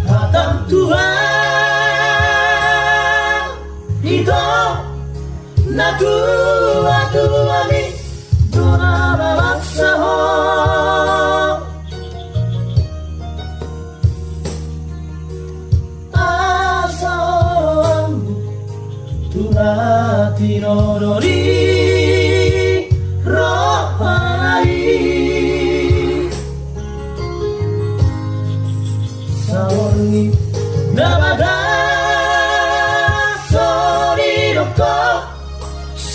Hatang Tuhan ito na tuwa mi donarawak saho asawan tuna tinodori rohanai sawangi nabada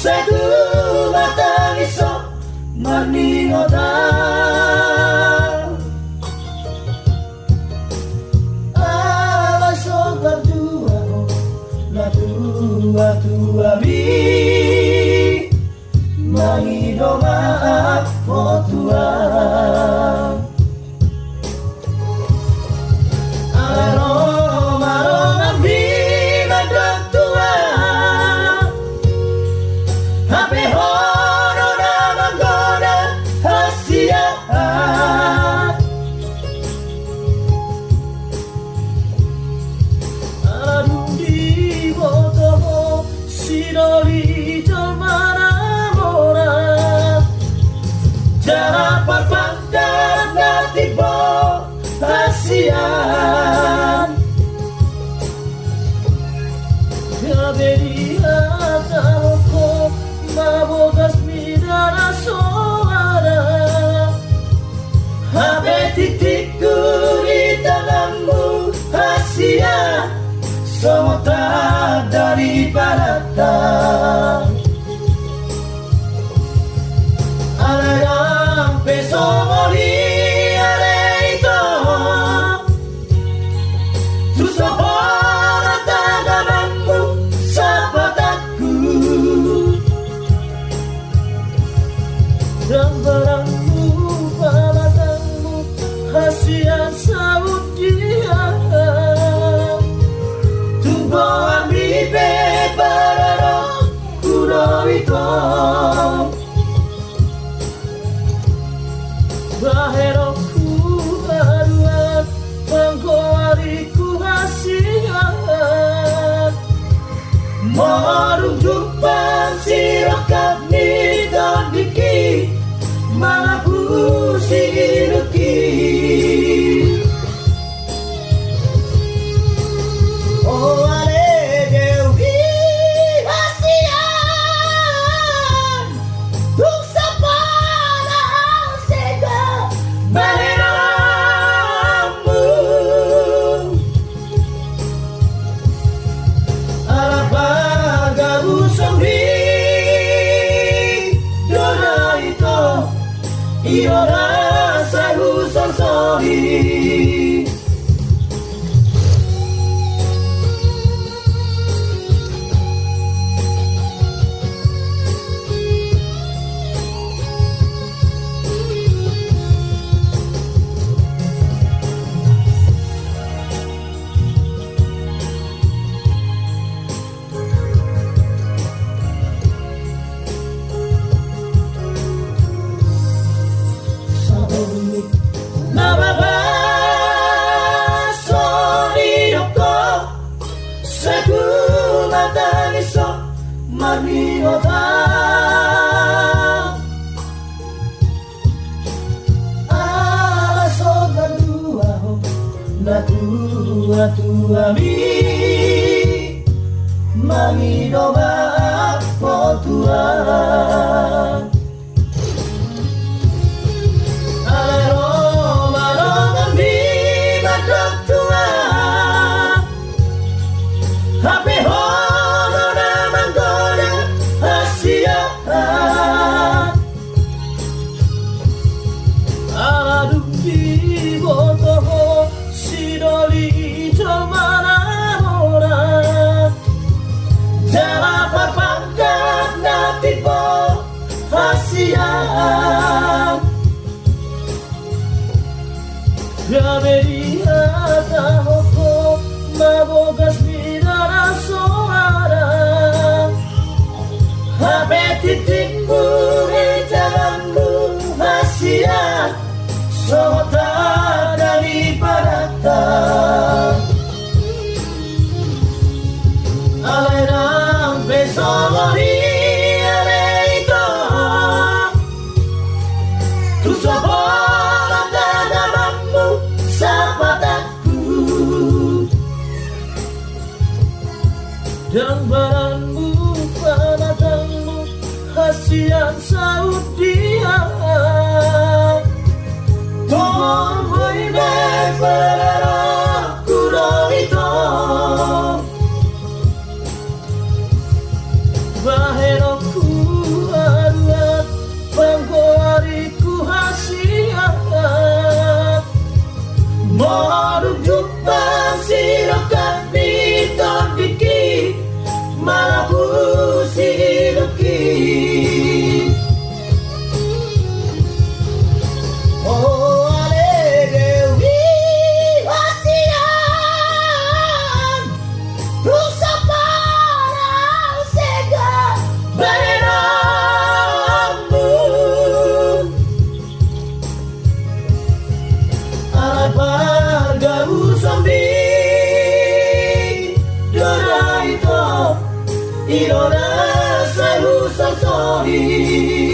Seku mataniso maningota Alaso berdua la tua mi Mangidoma ako tua Mabogas mirara soara Habe titikku di tanganmu Asia Semua dari baratan Alarang pesomoli aleito Tusopora tanganmu sahabatku Dan barangmu, balatangmu, hasian saud dia Tunggu ambil beberapa kudo itu Baheroku haruan, panggoariku hasian Marung jumpa sirakat ni dan diki Malabu siruki Oh ale dewi hasian Tuk sapana sega baheramu Alapagamu sendiri Iyo rasa husang sorry Maningota Alaso berdua na tua mi Mangidoba ako tua Aduh di botoh sidoli Gambaranmu panatangmu hasian saut dia Tomboy me perera kuroito Bahero ku haruat Bangkoariku hasiat Moruk jumpa sirokat miton diki Malaku siruki Oh ale dewi hasian Rusa parau sega Barerambu Alai garu sambi Doraito Irora sayu sasori